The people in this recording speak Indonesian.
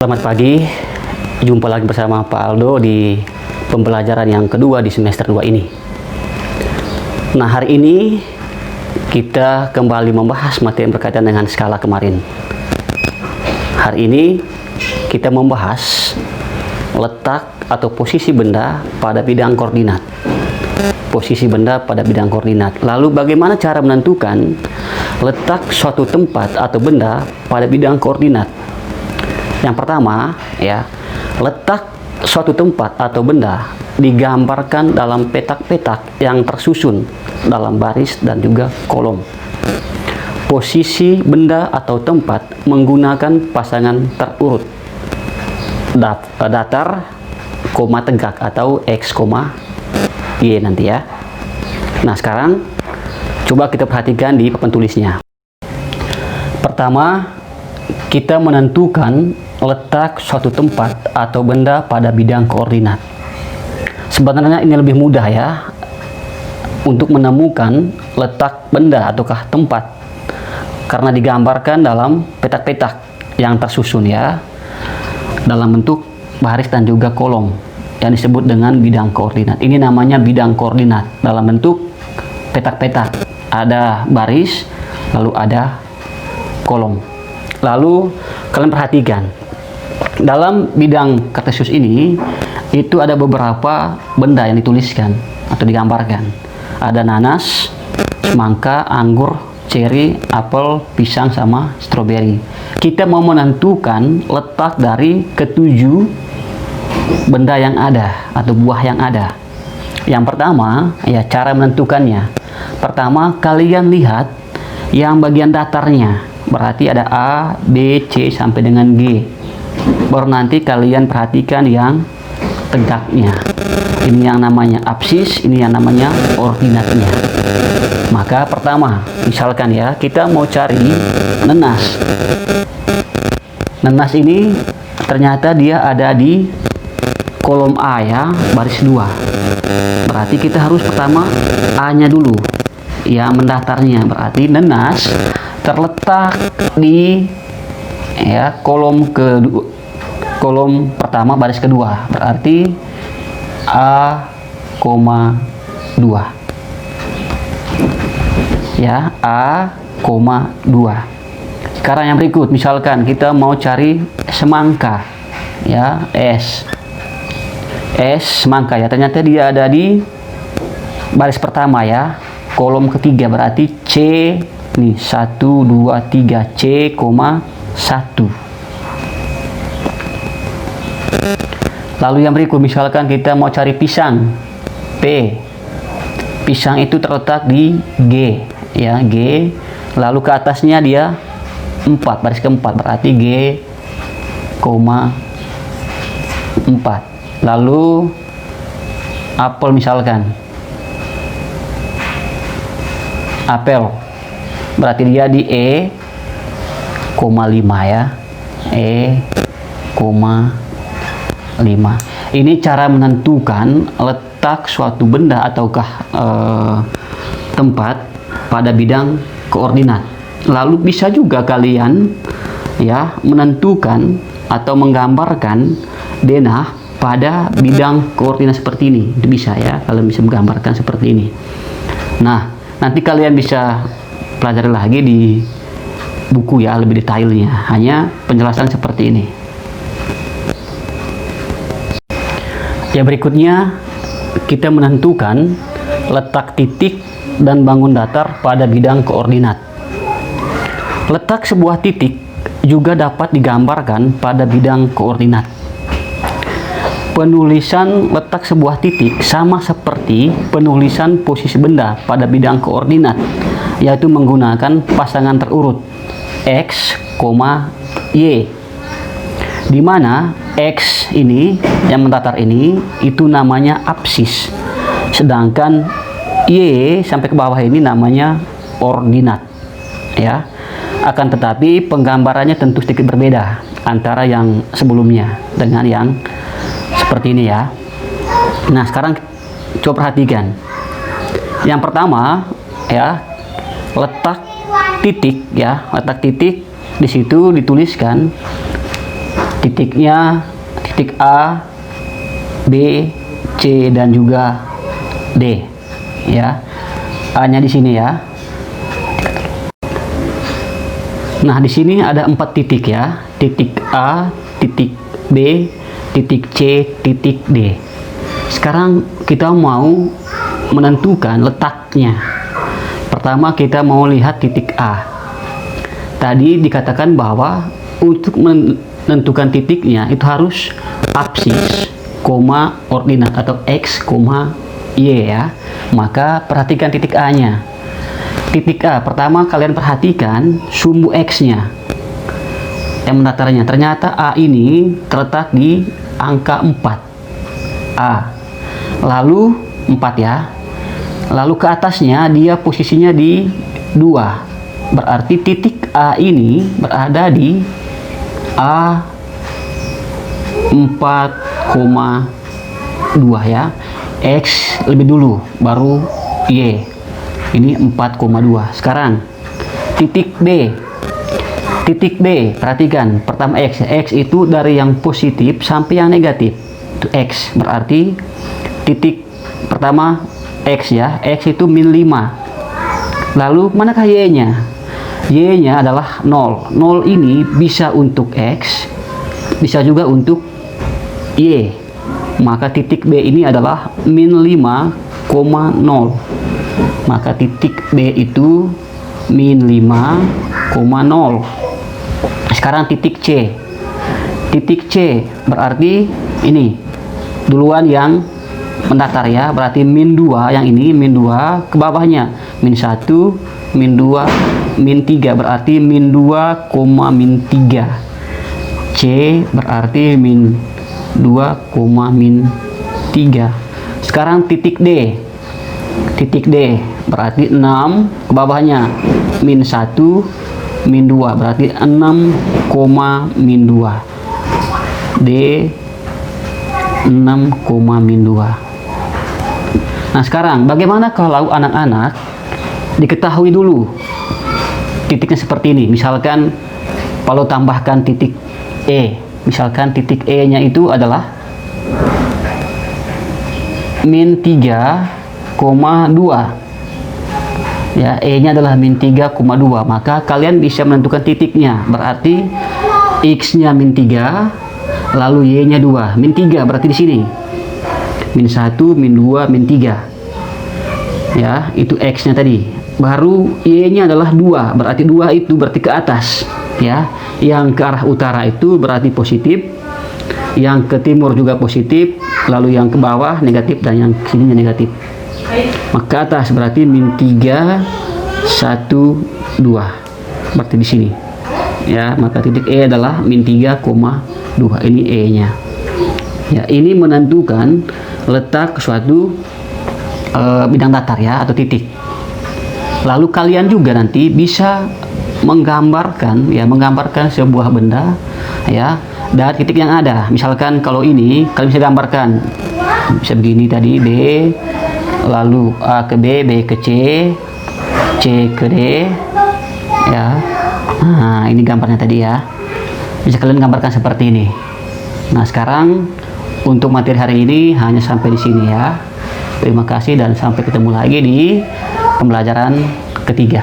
Selamat pagi, jumpa lagi bersama Pak Aldo di pembelajaran yang kedua di semester 2 ini. Nah, hari ini kita kembali membahas materi yang berkaitan dengan skala kemarin. Hari ini kita membahas letak atau posisi benda pada bidang koordinat. Posisi benda pada bidang koordinat. Lalu bagaimana cara menentukan letak suatu tempat atau benda pada bidang koordinat? Yang pertama, ya, letak suatu tempat atau benda digambarkan dalam petak-petak yang tersusun dalam baris dan juga kolom. Posisi benda atau tempat menggunakan pasangan terurut datar, koma tegak atau X, Y nanti ya. Nah, sekarang coba kita perhatikan di papan tulisnya. Pertama, kita menentukan letak suatu tempat atau benda pada bidang koordinat. Sebenarnya ini lebih mudah ya untuk menemukan letak benda ataukah tempat karena digambarkan dalam petak-petak yang tersusun ya dalam bentuk baris dan juga kolom yang disebut dengan bidang koordinat. Ini namanya bidang koordinat dalam bentuk petak-petak. Ada baris lalu ada kolom. Lalu kalian perhatikan dalam bidang kartesius ini itu ada beberapa benda yang dituliskan atau digambarkan. Ada nanas, semangka, anggur, ceri, apel, pisang sama stroberi. Kita mau menentukan letak dari ketujuh benda yang ada atau buah yang ada. Yang pertama, ya, cara menentukannya. Pertama, kalian lihat yang bagian datarnya. Berarti ada A, B, C sampai dengan G. Baru nanti kalian perhatikan yang tegaknya. Ini yang namanya apsis, ini yang namanya ordinatnya. Maka pertama, misalkan ya, kita mau cari nenas. Nenas ini ternyata dia ada di kolom A ya, baris 2. Berarti kita harus pertama A-nya dulu. Ya, mendatarnya. Berarti nenas terletak di ya kolom pertama baris kedua, berarti A, 2 ya, A, 2. Sekarang yang berikut, misalkan kita mau cari semangka ya, S semangka ya, ternyata dia ada di baris pertama ya, kolom ketiga, berarti C nih 1, 2, 3 C, 1. Lalu yang berikut, misalkan kita mau cari pisang P. Pisang itu terletak di G ya, G. Lalu ke atasnya dia 4, baris keempat, berarti G, 4. Lalu apel misalkan apel, berarti dia di E, 5 ya, E, 5. Ini cara menentukan letak suatu benda ataukah tempat pada bidang koordinat. Lalu bisa juga kalian ya menentukan atau menggambarkan denah pada bidang koordinat seperti ini. Itu bisa ya, kalian bisa menggambarkan seperti ini. Nah, nanti kalian bisa pelajari lagi di buku ya, lebih detailnya. Hanya penjelasan seperti ini. Yang berikutnya, kita menentukan letak titik dan bangun datar pada bidang koordinat. Letak sebuah titik juga dapat digambarkan pada bidang koordinat. Penulisan letak sebuah titik sama seperti penulisan posisi benda pada bidang koordinat, yaitu menggunakan pasangan terurut X, Y, di mana X ini yang mendatar ini itu namanya apsis, sedangkan Y sampai ke bawah ini namanya ordinat ya. Akan tetapi penggambarannya tentu sedikit berbeda antara yang sebelumnya dengan yang seperti ini ya. Nah, sekarang coba perhatikan. Yang pertama ya, letak titik ya, letak titik di situ dituliskan titiknya titik A, B, C dan juga D ya. A-nya di sini ya. Nah, di sini ada 4 titik ya. Titik A, titik B, titik C, titik D. Sekarang kita mau menentukan letaknya. Pertama kita mau lihat titik A. Tadi dikatakan bahwa untuk menentukan titiknya itu harus absis, ordinat atau X, Y ya. Maka perhatikan titik A-nya. Titik A, pertama kalian perhatikan sumbu X-nya yang mendatarnya. Ternyata A ini terletak di angka 4 A, lalu 4 ya, lalu ke atasnya dia posisinya di 2, berarti titik A ini berada di A 4,2 ya. X lebih dulu baru Y, ini 4,2. Sekarang titik B. Titik B, perhatikan pertama X. X itu dari yang positif sampai yang negatif. Itu X, berarti titik pertama X ya. X itu min 5. Lalu manakah Y-nya? Y-nya adalah 0. 0 ini bisa untuk X, bisa juga untuk Y. Maka titik B ini adalah min 5,0. Maka titik B itu min 5,0. Sekarang titik C. Titik C berarti ini duluan yang mendatar ya, berarti min 2 yang ini, min 2 ke bawahnya min 1, min 2, min 3, berarti min 2, min 3. C berarti min 2, min 3. Sekarang titik D. Titik D berarti 6, ke bawahnya min 1, min 2, berarti 6, min 2. D 6, min 2. Nah, sekarang bagaimana kalau anak-anak diketahui dulu titiknya seperti ini. Misalkan kalau tambahkan titik E, misalkan titik E nya itu adalah min 3,2 ya. E nya adalah min 3,2, maka kalian bisa menentukan titiknya. Berarti X nya min 3, lalu Y nya 2, min 3 berarti di sini min 1, min 2, min 3 ya. Itu X nya tadi. Baru Y nya adalah 2, berarti 2 itu berarti ke atas ya. Yang ke arah utara itu berarti positif, yang ke timur juga positif, lalu yang ke bawah negatif, dan yang sininya negatif. Maka atas berarti min 3, 1, 2 berarti di sini ya. Maka titik E adalah min 3,2. Ini E nya ya. Ini menentukan letak suatu bidang datar ya, atau titik. Lalu kalian juga nanti bisa menggambarkan sebuah benda ya dari titik yang ada. Misalkan kalau ini kalian bisa gambarkan, bisa begini tadi, B lalu A ke B, B ke C, C ke D ya. Nah, ini gambarnya tadi ya. Bisa kalian gambarkan seperti ini. Nah, sekarang untuk materi hari ini hanya sampai di sini ya. Terima kasih dan sampai ketemu lagi di pembelajaran ketiga.